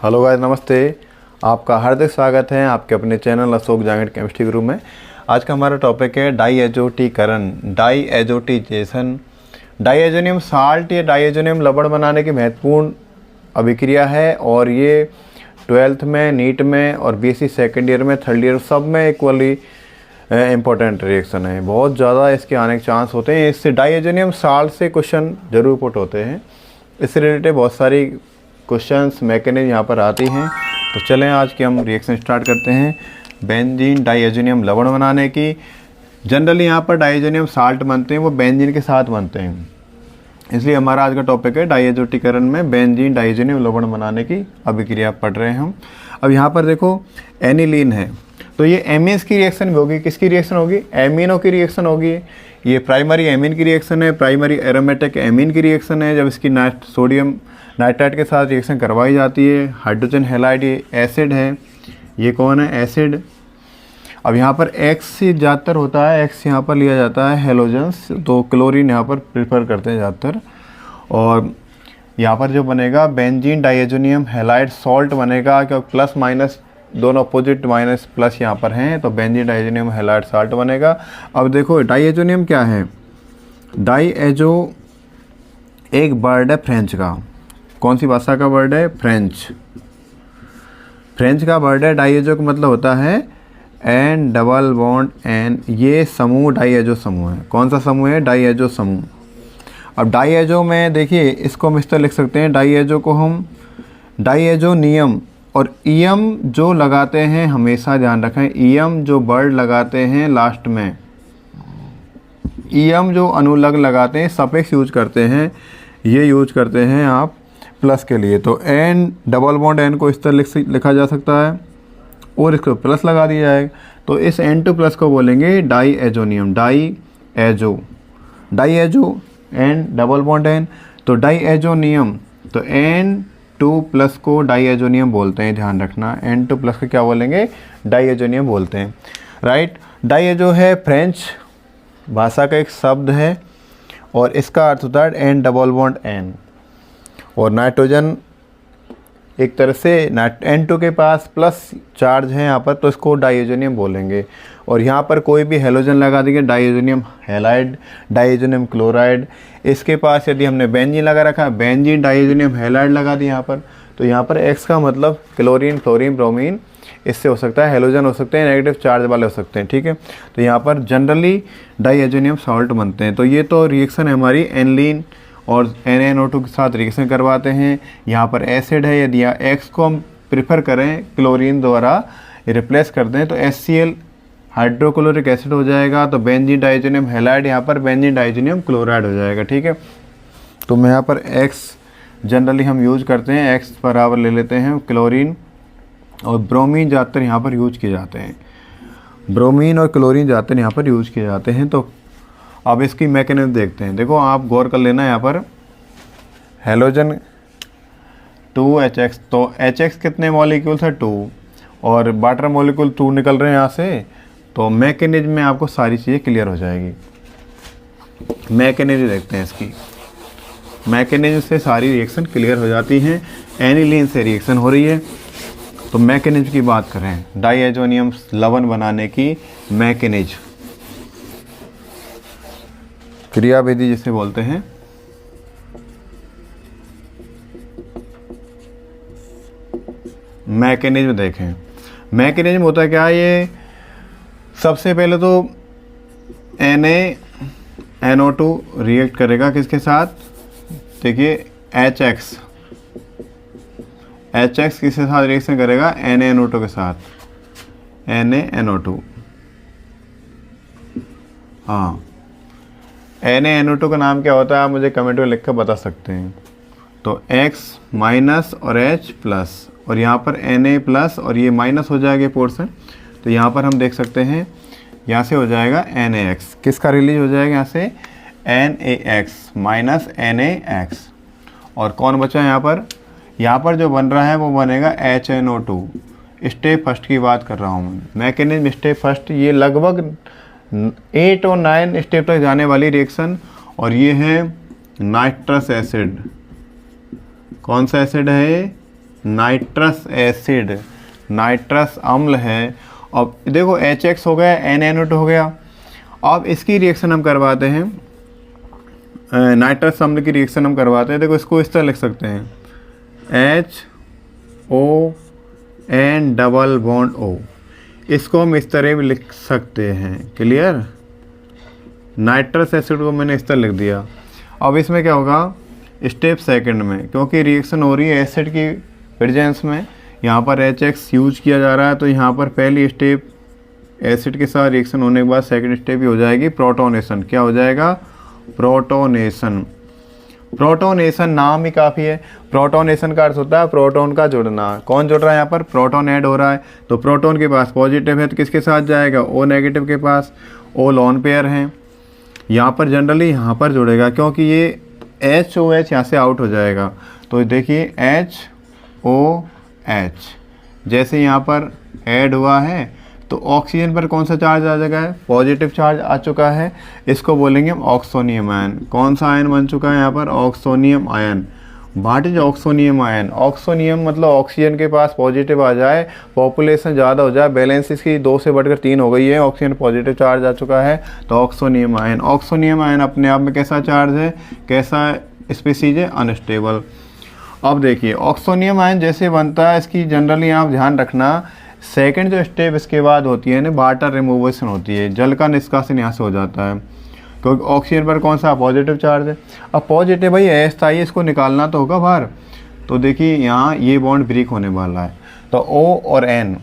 Hello guys, नमस्ते। आपका हार्दिक स्वागत है आपके अपने चैनल अशोक जांगड़ केमिस्ट्री गुरु में। आज का हमारा टॉपिक है डाईएजोटीकरण, डाईएजोटीजेशन। डाईएजोनियम साल्ट या डाईएजोनियम लवण बनाने की महत्वपूर्ण अभिक्रिया है और ये 12th में, नीट में और बीएससी सेकेंड ईयर में, थर्ड ईयर सब में इक्वली इम्पोर्टेंट रिएक्शन है। बहुत ज़्यादा इसके आने के चांस होते हैं। इससे डाईएजोनियम साल्ट से क्वेश्चन जरूर पुट होते हैं। इससे रिलेटेड बहुत सारी क्वेश्चंस मैकेनिज्म यहाँ पर आती हैं। तो चलें आज की हम रिएक्शन स्टार्ट करते हैं बेंजीन डाईएजोनियम लवण बनाने की। जनरली यहाँ पर डाईएजोनियम साल्ट बनते हैं, वो बेंजीन के साथ बनते हैं, इसलिए हमारा आज का टॉपिक है डाईएजोटीकरण में बेंजीन डाईएजोनियम लवण बनाने की अभिक्रिया पढ़ रहे हैं हम। अब यहाँ पर देखो एनिलीन है, तो ये एमीन्स की रिएक्शन भी होगी। किसकी रिएक्शन होगी? एमिनो की रिएक्शन होगी। ये प्राइमरी एमीन की रिएक्शन है, प्राइमरी एरोमेटिक एमीन की रिएक्शन है। जब इसकी सोडियम नाइट्राइट के साथ रिएक्शन करवाई जाती है, हाइड्रोजन हैलाइड ये एसिड है। ये कौन है? एसिड। अब यहाँ पर एक्स से ज़्यादातर होता है, एक्स यहाँ पर लिया जाता है हेलोजेंस, तो क्लोरीन यहाँ पर प्रेफर करते हैं ज़्यादातर। और यहाँ पर जो बनेगा बेंजीन डाईएजोनियम हैलाइड सॉल्ट बनेगा, क्योंकि प्लस माइनस दोनों अपोजिट माइनस प्लस यहाँ पर हैं, तो बेंजीन डाईएजोनियम हैलाइड सॉल्ट बनेगा। अब देखो डाईएजोनियम क्या है? डाईएजो एक वर्ड है फ्रेंच का। कौन सी भाषा का वर्ड है? फ्रेंच। फ्रेंच का वर्ड है। डाईएजो का मतलब होता है एन डबल बॉन्ड एन। ये समूह डाईएजो समूह है। कौन सा समूह है? डाईएजो समूह। अब डाईएजो में देखिए, इसको हम इस तरह लिख सकते हैं, डाईएजो को हम डाईएजो नियम और ईएम जो लगाते हैं, हमेशा ध्यान रखें, ईएम जो वर्ड लगाते हैं लास्ट में, ईएम जो अनुलग लगाते हैं, सफिक्स यूज करते हैं, ये यूज करते हैं आप प्लस के लिए। तो एन डबल बॉन्ड एन को इस तरह लिखा जा सकता है और इसको प्लस लगा दिया जाएगा। तो इस N2 प्लस को बोलेंगे diazonium. डाईएजो, डाईएजो N double bond N, तो डाईएजोनियम। तो N2 प्लस को डाईएजोनियम बोलते हैं, ध्यान रखना। N2 प्लस को क्या बोलेंगे? डाईएजोनियम बोलते हैं, राइट। डाईएजो है फ्रेंच भाषा का एक शब्द है और इसका अर्थ होता है एन डबल बॉन्ड एन। और नाइट्रोजन एक तरह से N2 के पास प्लस चार्ज है यहाँ पर, तो इसको डाईएजोनियम बोलेंगे। और यहाँ पर कोई भी हेलोजन लगा देंगे, डाईएजोनियम हैलाइड, डाईएजोनियम क्लोराइड। इसके पास यदि हमने बेंजीन लगा रखा है, बेंजीन डाईएजोनियम हैलाइड लगा दी यहाँ पर, तो यहाँ पर X का मतलब क्लोरीन, फ्लोरीन, ब्रोमीन, इससे हो सकता है हेलोजन हो सकते हैं, नेगेटिव चार्ज वाले हो सकते हैं, ठीक है। तो यहाँ पर जनरली डाईएजोनियम सॉल्ट बनते हैं। तो ये तो रिएक्शन है हमारी एनिलीन और NaNO2 के साथ रिएक्शन करवाते हैं। यहाँ पर एसिड है, यदि X को हम प्रेफर करें क्लोरीन द्वारा रिप्लेस कर दें तो HCl हाइड्रोक्लोरिक एसिड हो जाएगा। तो बेंजीन डाईएजोनियम हैलाइड यहाँ पर बेंजीन डाईएजोनियम क्लोराइड हो जाएगा, ठीक है। तो मैं यहाँ पर X जनरली हम यूज करते हैं, X बराबर ले लेते हैं क्लोरीन और ब्रोमीन ज़्यादातर यहाँ पर यूज किए जाते हैं। ब्रोमीन और क्लोरीन ज़्यादातर यहाँ पर यूज किए जाते हैं। तो अब इसकी मैकेनिज्म देखते हैं। देखो आप गौर कर लेना, यहाँ पर हेलोजन 2HX, तो HX कितने मॉलिक्यूल्स है? 2, और वाटर मॉलिक्यूल 2 निकल रहे हैं यहाँ से। तो मैकेनिज्म में आपको सारी चीज़ें क्लियर हो जाएगी। मैकेनिज्म देखते हैं इसकी। मैकेनिज्म से सारी रिएक्शन क्लियर हो जाती हैं। एनिलीन से रिएक्शन हो रही है, तो मैकेनिज्म की बात करें, डाईएजोनियम लवण बनाने की मैकेनिज्म, क्रियाविधि जिसे बोलते हैं। मैकेनिज्म देखें। मैकेनिज्म होता है क्या? ये सबसे पहले तो NaNO2 रिएक्ट करेगा किसके साथ? देखिए HX किसके साथ रिएक्शन करेगा? NaNO2 के साथ। NaNO2, हाँ। NaNO2 का नाम क्या होता है? आप मुझे कमेंट में लिख कर बता सकते हैं। तो X माइनस और H प्लस, और यहाँ पर Na प्लस और ये माइनस हो जाएगा पोर्शन। तो यहाँ पर हम देख सकते हैं, यहाँ से हो जाएगा NaX। किसका रिलीज हो जाएगा यहाँ से? NaX minus NaX। और कौन बचा यहाँ पर? यहाँ पर जो बन रहा है वो बनेगा HNO2। स्टेप फर्स्ट की बात कर रहा हूँ मैं। मैकेनिज्म स्टेप फर्स्ट, ये लगभग 8 और 9 स्टेप तक जाने वाली रिएक्शन। और ये है नाइट्रस एसिड। कौन सा एसिड है? नाइट्रस एसिड, नाइट्रस अम्ल है। अब देखो HX हो गया, NaNO2 हो गया। अब इसकी रिएक्शन हम करवाते हैं, नाइट्रस अम्ल की रिएक्शन हम करवाते हैं। देखो इसको इस तरह लिख सकते हैं, HON डबल बॉन्ड O। इसको हम इस तरह भी लिख सकते हैं, क्लियर। नाइट्रस एसिड को मैंने इस तरह लिख दिया। अब इसमें क्या होगा, स्टेप सेकंड में, क्योंकि रिएक्शन हो रही है एसिड की प्रेजेंस में, यहाँ पर HX यूज किया जा रहा है, तो यहाँ पर पहली स्टेप एसिड के साथ रिएक्शन होने के बाद सेकंड स्टेप ही हो जाएगी प्रोटोनेशन। क्या हो जाएगा, प्रोटोनेशन। प्रोटोनेशन नाम ही काफ़ी है। प्रोटोनेशन का अर्थ होता है प्रोटॉन का जुड़ना। कौन जुड़ रहा है यहाँ पर, प्रोटॉन ऐड हो रहा है। तो प्रोटॉन के पास पॉजिटिव है तो किसके साथ जाएगा, O नेगेटिव के पास। O लॉन पेयर हैं, यहाँ पर जनरली यहाँ पर जुड़ेगा, क्योंकि ये HOH यहाँ से आउट हो जाएगा। तो देखिए HOH जैसे यहाँ पर ऐड हुआ है तो ऑक्सीजन पर कौन सा चार्ज आ जाएगा, पॉजिटिव चार्ज आ चुका है। इसको बोलेंगे हम ऑक्सोनियम आयन। कौन सा आयन बन चुका है यहाँ पर, oxonium ion. What is oxonium ion, oxonium मतलब ऑक्सीजन के पास पॉजिटिव आ जाए, पॉपुलेशन ज़्यादा हो जाए, बैलेंस इसकी 2 से बढ़कर 3 हो गई है, ऑक्सीजन पॉजिटिव चार्ज आ चुका है, तो ऑक्सोनियम आयन। ऑक्सोनियम आयन अपने आप में कैसा चार्ज है, कैसा स्पीसीज है, अनस्टेबल। अब देखिए ऑक्सोनियम आयन जैसे बनता है, इसकी जनरली आप ध्यान रखना, सेकंड जो स्टेप इसके बाद होती है ना, वाटर रिमूवेशन होती है, जल का निष्कासन यहाँ से हो जाता है, क्योंकि ऑक्सीजन पर कौन सा पॉजिटिव चार्ज है। अब पॉजिटिव भाई अस्थायी, इसको निकालना तो होगा बाहर। तो देखिए यहाँ ये बॉन्ड ब्रेक होने वाला है, तो O और N,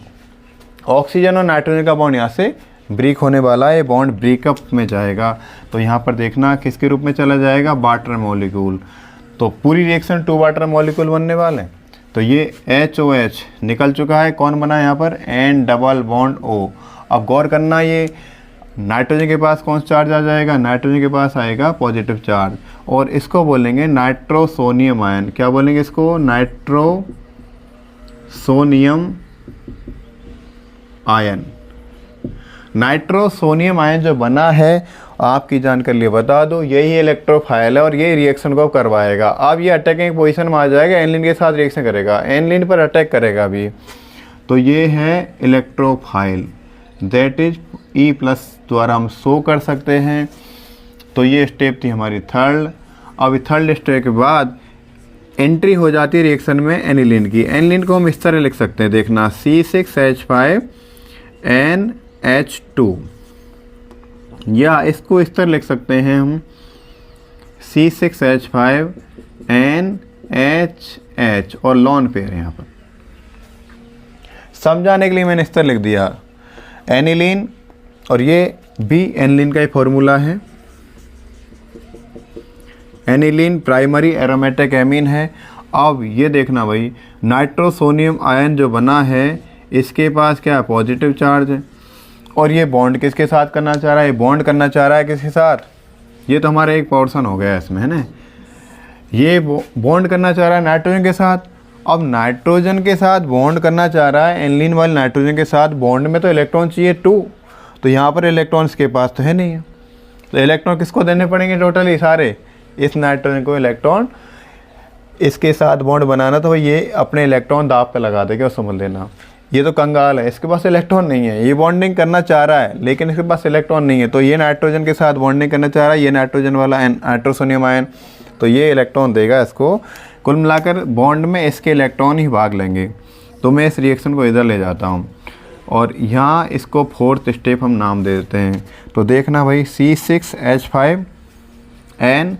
ऑक्सीजन और नाइट्रोजन का बॉन्ड यहाँ से ब्रेक होने वाला है, ये बॉन्ड ब्रेकअप में जाएगा। तो यहाँ पर देखना किसके रूप में चला जाएगा, वाटर मॉलिक्यूल। तो पूरी रिएक्शन 2 वाटर मॉलिक्यूल बनने वाले हैं। तो ये HOH निकल चुका है, कौन बना है यहाँ पर, N डबल बॉन्ड O। अब गौर करना, ये नाइट्रोजन के पास कौन सा चार्ज आ जाएगा, नाइट्रोजन के पास आएगा पॉजिटिव चार्ज, और इसको बोलेंगे नाइट्रोसोनियम आयन। क्या बोलेंगे इसको, नाइट्रोसोनियम आयन। नाइट्रोसोनियम आयन जो बना है, आपकी जानकारी लिए बता दो, यही इलेक्ट्रोफाइल है और ये रिएक्शन को करवाएगा। अब ये अटैकिंग पोजीशन में आ जाएगा, एनिलीन के साथ रिएक्शन करेगा, एनिलीन पर अटैक करेगा अभी। तो ये है इलेक्ट्रोफाइल, दैट इज E+ द्वारा हम शो कर सकते हैं। तो ये स्टेप थी हमारी थर्ड। अब थर्ड स्टेप के बाद एंट्री हो जाती है रिएक्शन में एनिलीन की। एनिलीन को हम इस तरह लिख सकते हैं, देखना, C6H5NH2, या इसको इस तरह लिख सकते हैं हम, C6H5NHH, और लॉन पेयर यहाँ पर। समझाने के लिए मैंने इस तरह लिख दिया एनिलीन, और ये भी एनिलीन का ही फॉर्मूला है। एनिलीन प्राइमरी एरोमेटिक एमीन है। अब ये देखना भाई, नाइट्रोसोनियम आयन जो बना है, इसके पास क्या पॉजिटिव चार्ज है, और ये बॉन्ड किसके साथ करना चाह रहा है, ये बॉन्ड करना चाह रहा है किसके साथ, ये तो हमारा एक पोर्शन हो गया इसमें, है ना। ये बॉन्ड करना चाह रहा है नाइट्रोजन के साथ। अब नाइट्रोजन के साथ बॉन्ड करना चाह रहा है एनिलीन वाले नाइट्रोजन के साथ, बॉन्ड में तो इलेक्ट्रॉन चाहिए 2, तो यहाँ पर इलेक्ट्रॉन इसके पास तो है नहीं है, तो इलेक्ट्रॉन किसको देने पड़ेंगे, टोटली सारे, इस नाइट्रोजन को इलेक्ट्रॉन इसके साथ बॉन्ड बनाना, तो ये अपने इलेक्ट्रॉन दाब पे लगा देगा, समझ लेना। ये तो कंगाल है, इसके पास इलेक्ट्रॉन नहीं है, ये बॉन्डिंग करना चाह रहा है लेकिन इसके पास इलेक्ट्रॉन नहीं है, तो ये नाइट्रोजन के साथ बॉन्डिंग करना चाह रहा है, ये नाइट्रोजन वाला नाइट्रोसोनियम आयन, तो ये इलेक्ट्रॉन देगा इसको। कुल मिलाकर बॉन्ड में इसके इलेक्ट्रॉन ही भाग लेंगे। तो मैं इस रिएक्शन को इधर ले जाता हूँ, और यहाँ इसको 4th स्टेप हम नाम दे देते हैं। तो देखना भाई, C6H5N,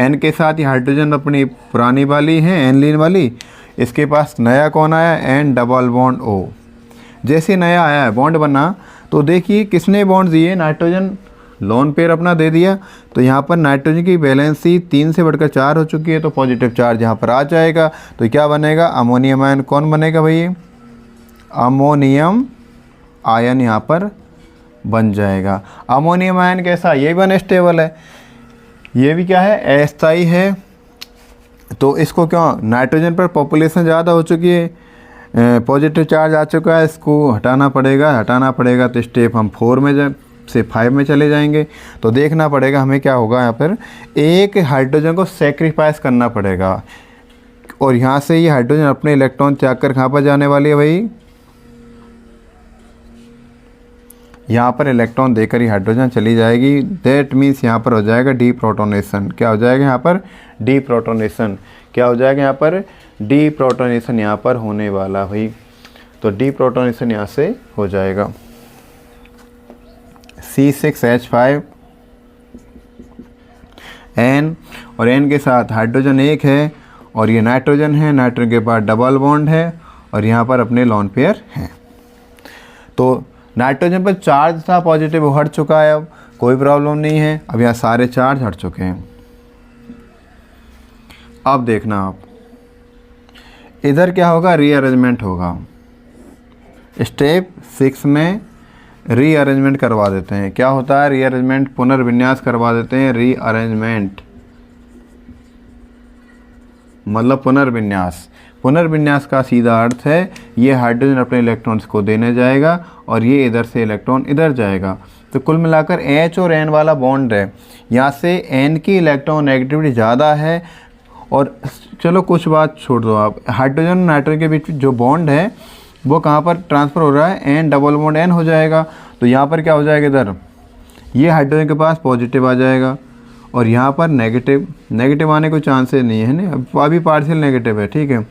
N के साथ ही हाइड्रोजन अपनी पुरानी वाली है, एनिलीन वाली, इसके पास नया कौन आया, N डबल बॉन्ड O। जैसे नया आया है बॉन्ड बना, तो देखिए किसने बॉन्ड दिए, नाइट्रोजन लोन पेयर अपना दे दिया, तो यहाँ पर नाइट्रोजन की वैलेंसी 3 से बढ़कर 4 हो चुकी है, तो पॉजिटिव चार्ज यहाँ पर आ जाएगा। तो क्या बनेगा, अमोनियम आयन। कौन बनेगा भाई, अमोनियम आयन यहाँ पर बन जाएगा। अमोनियम आयन कैसा, ये भी अनस्टेबल है, ये भी क्या है, अस्थायी है। तो इसको क्यों, नाइट्रोजन पर पॉपुलेशन ज़्यादा हो चुकी है, पॉजिटिव चार्ज आ चुका है, इसको हटाना पड़ेगा। तो स्टेप हम 4 से 5 में चले जाएंगे। तो देखना पड़ेगा हमें क्या होगा, यहाँ पर एक हाइड्रोजन को सेक्रीफाइस करना पड़ेगा। और यहाँ से ये हाइड्रोजन अपने इलेक्ट्रॉन त्याग कर कहाँ पर जाने वाली है भाई, यहाँ पर इलेक्ट्रॉन देकर ही हाइड्रोजन चली जाएगी। दैट मीन्स यहाँ पर हो जाएगा डी प्रोटोनेशन। क्या हो जाएगा यहाँ पर, डी प्रोटोनेशन। क्या हो जाएगा यहाँ पर, डी प्रोटोनेशन यहाँ पर होने वाला भाई। तो डी प्रोटोनेशन यहाँ से हो जाएगा। C6H5 N, और N के साथ हाइड्रोजन एक है और ये नाइट्रोजन है, नाइट्रोजन के बाद डबल बॉन्ड है और यहाँ पर अपने लोन पेयर हैं। तो नाइट्रोजन पर चार्ज था पॉजिटिव, वो हट चुका है, अब कोई प्रॉब्लम नहीं है। अब यहाँ सारे चार्ज हट चुके हैं। अब देखना आप, इधर क्या होगा, रीअरेंजमेंट होगा। स्टेप 6 में रीअरेंजमेंट करवा देते हैं। क्या होता है रीअरेंजमेंट, पुनर्विन्यास करवा देते हैं। रीअरेंजमेंट मतलब पुनर्विन्यास। पुनर्विन्यास का सीधा अर्थ है ये हाइड्रोजन अपने इलेक्ट्रॉन्स को देने जाएगा और ये इधर से इलेक्ट्रॉन इधर जाएगा। तो कुल मिलाकर H और N वाला बॉन्ड है, यहाँ से N की इलेक्ट्रॉन नेगेटिविटी ज़्यादा है। और चलो कुछ बात छोड़ दो आप, हाइड्रोजन और नाइट्रोजन के बीच जो बॉन्ड है वो कहाँ पर ट्रांसफ़र हो रहा है, N डबल बॉन्ड N हो जाएगा। तो यहाँ पर क्या हो जाएगा, इधर ये हाइड्रोजन के पास पॉजिटिव आ जाएगा और यहाँ पर नेगेटिव। नेगेटिव आने को चांसेस नहीं है ना, अभी पार्शियल नेगेटिव है, ठीक है।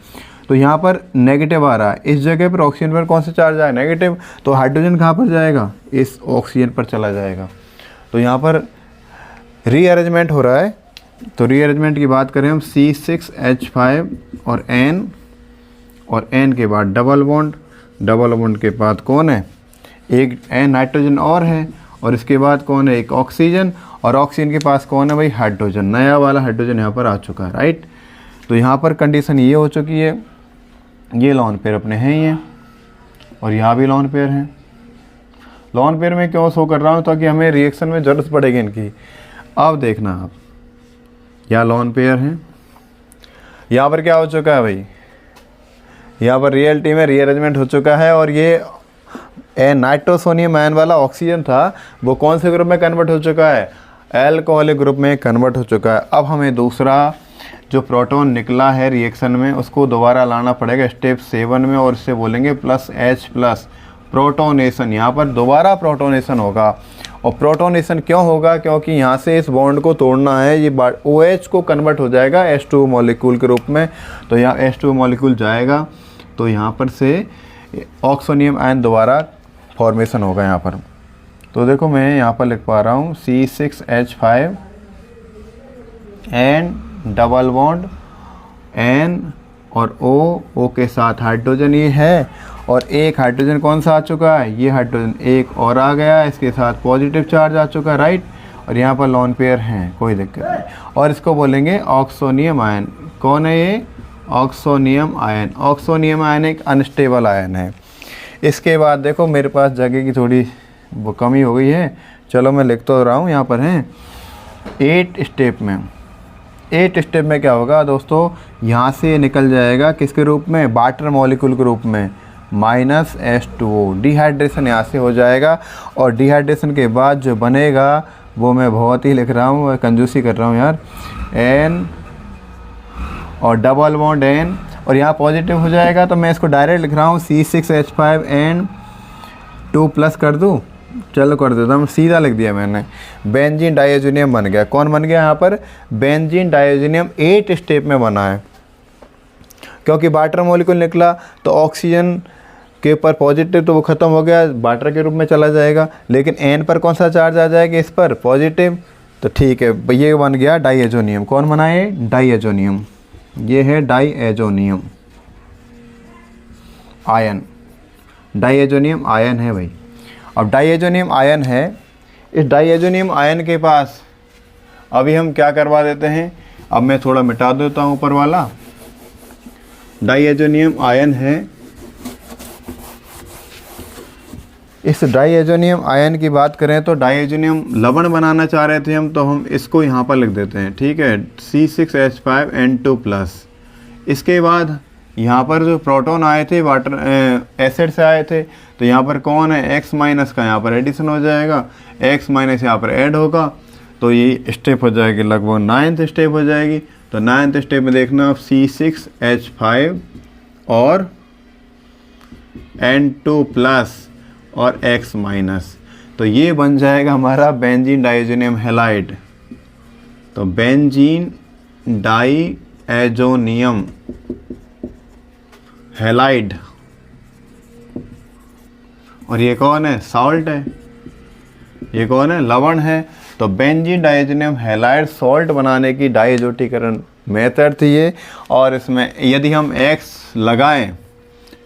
तो यहाँ पर नेगेटिव आ रहा है, इस जगह पर ऑक्सीजन पर कौन सा चार्ज आया, नेगेटिव। तो हाइड्रोजन कहाँ पर जाएगा, इस ऑक्सीजन पर चला जाएगा। तो यहाँ पर रीअरेंजमेंट हो रहा है। तो रीअरेंजमेंट की बात करें हम, C6H5 और N के बाद डबल बॉन्ड। डबल बॉन्ड के बाद कौन है, एक नाइट्रोजन और है, और इसके बाद कौन है, एक ऑक्सीजन, और ऑक्सीजन के पास कौन है भाई, हाइड्रोजन। नया वाला हाइड्रोजन यहाँ पर आ चुका है, राइट। तो यहाँ पर कंडीशन ये हो चुकी है, ये लॉन पेयर अपने हैं ये, और यहाँ भी लॉन पेयर हैं। लॉन पेयर में क्यों शो कर रहा हूँ, ताकि हमें रिएक्शन में ज़रूरत पड़ेगी इनकी। अब देखना आप, यहाँ लॉन पेयर हैं, यहाँ पर क्या हो चुका है भाई, यहाँ पर रियलिटी में रीअरेंजमेंट हो चुका है। और ये नाइट्रोसोनियम आयन वाला ऑक्सीजन था, वो कौन से ग्रुप में कन्वर्ट हो चुका है, एल्कोहलिक ग्रुप में कन्वर्ट हो चुका है। अब हमें दूसरा जो प्रोटॉन निकला है रिएक्शन में, उसको दोबारा लाना पड़ेगा स्टेप 7 में, और इससे बोलेंगे +H+, प्रोटोनेशन। यहाँ पर दोबारा प्रोटोनेशन होगा। और प्रोटोनेशन क्यों होगा, क्योंकि यहाँ से इस बॉन्ड को तोड़ना है, ये OH को कन्वर्ट हो जाएगा H2 मॉलिक्यूल के रूप में। तो यहाँ H2 मॉलिक्यूल जाएगा, तो यहाँ पर से ऑक्सोनियम आयन दोबारा फॉर्मेशन होगा यहाँ पर। तो देखो मैं यहाँ पर लिख पा रहा हूँ C6H5 N double bond N और O के साथ हाइड्रोजन ये है, और एक हाइड्रोजन कौन सा आ चुका है, ये हाइड्रोजन एक और आ गया, इसके साथ पॉजिटिव चार्ज आ चुका है, राइट। और यहाँ पर लॉन पेयर हैं, कोई दिक्कत नहीं। और इसको बोलेंगे ऑक्सोनियम आयन। कौन है ये, ऑक्सोनियम आयन। ऑक्सोनियम आयन एक अनस्टेबल आयन है। इसके बाद देखो मेरे पास जगह की थोड़ी वो कमी हो गई है, चलो मैं लिख तो रहा हूँ, यहाँ पर हैं 8 स्टेप में। 8 स्टेप में क्या होगा दोस्तों, यहाँ से निकल जाएगा किसके रूप में, वाटर मॉलिक्यूल के रूप में, -H2O। डिहाइड्रेशन यहाँ से हो जाएगा, और डिहाइड्रेशन के बाद जो बनेगा वो मैं बहुत ही लिख रहा हूँ, कंजूसी कर रहा हूँ यार, N और डबल बॉन्ड N, और यहाँ पॉजिटिव हो जाएगा। तो मैं इसको डायरेक्ट लिख रहा हूँ C6H5N2+ कर दूँ, चलो कर देता हूँ, सीधा लिख दिया मैंने। बेंजीन डाइओजेनियम बन गया। कौन बन गया यहाँ पर, बेंजीन डाइओजेनियम 8 स्टेप में बना है। क्योंकि वाटर मॉलिक्यूल निकला तो ऑक्सीजन के ऊपर पॉजिटिव, तो वो ख़त्म हो गया, वाटर के रूप में चला जाएगा। लेकिन N पर कौन सा चार्ज आ जाएगा, इस पर पॉजिटिव। तो ठीक है, ये बन गया डाइएजोनियम। कौन बना है, डाइएजोनियम। ये है डाइएजोनियम आयन। डाइएजोनियम आयन है भाई। अब डाइएजोनियम आयन है, इस डाइएजोनियम आयन के पास अभी हम क्या करवा देते हैं, अब मैं थोड़ा मिटा देता हूँ ऊपर वाला। डाइएजोनियम आयन है, इस डाइएजोनियम आयन की बात करें तो डाइएजोनियम लवण बनाना चाह रहे थे हम, तो हम इसको यहाँ पर लिख देते हैं, ठीक है, C6H5N2+। इसके बाद यहाँ पर जो प्रोटॉन आए थे वाटर एसिड से आए थे, तो यहाँ पर कौन है, X- का यहाँ पर एडिशन हो जाएगा, X- यहाँ पर ऐड होगा, तो ये स्टेप हो जाएगी लगभग 9th स्टेप हो जाएगी। तो 9th स्टेप में देखना C6H5 और N2 प्लस और X माइनस, तो ये बन जाएगा हमारा बेंजीन डाइएजोनियम हैलाइड। तो बेंजीन डाइएजोनियम हैलाइड, और ये कौन है? सॉल्ट है। ये कौन है? लवण है। तो बेंजीन डाइएजोनियम हैलाइड सॉल्ट बनाने की डाइएजोटीकरण मेथड थी ये। और इसमें यदि हम X लगाएं,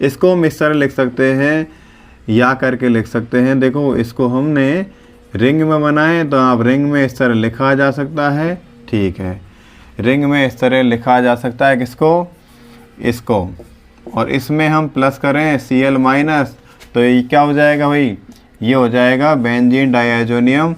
इसको हम इस तरह लिख सकते हैं या करके लिख सकते हैं। देखो इसको हमने रिंग में बनाए, तो आप रिंग में इस तरह लिखा जा सकता है, ठीक है। रिंग में इस तरह लिखा जा सकता है किसको? इसको। और इसमें हम प्लस करें Cl माइनस, तो ये क्या हो जाएगा भाई? ये हो जाएगा बेंजीन डाइएजोनियम।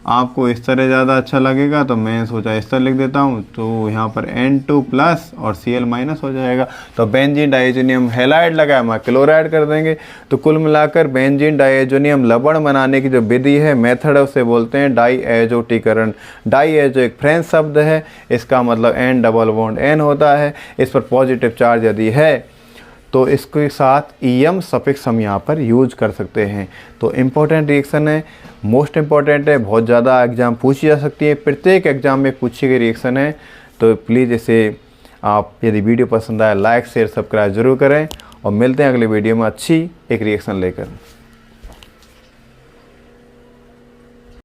आपको इस तरह ज़्यादा अच्छा लगेगा तो मैं सोचा इस तरह लिख देता हूँ, तो यहाँ पर N2 प्लस और Cl माइनस हो जाएगा। तो बेंजीन डाइएजोनियम हैलाइड लगा, हम क्लोराइड कर देंगे। तो कुल मिलाकर बेंजीन डाइएजोनियम लवण बनाने की जो विधि है, मेथड है, उसे बोलते हैं डाइएजोटीकरण। डाइएजो एक फ्रेंच शब्द है, इसका मतलब N डबल बॉन्ड N होता है। इस पर पॉजिटिव चार्ज यदि है तो इसके साथ EM सफिक्स हम यहाँ पर यूज कर सकते हैं। तो इम्पोर्टेंट रिएक्शन है, मोस्ट इम्पॉर्टेंट है, बहुत ज़्यादा एग्जाम पूछी जा सकती है, प्रत्येक एग्जाम में पूछी गई रिएक्शन है। तो प्लीज़ इसे आप, यदि वीडियो पसंद आए, लाइक शेयर सब्सक्राइब जरूर करें, और मिलते हैं अगले वीडियो में अच्छी एक रिएक्शन लेकर।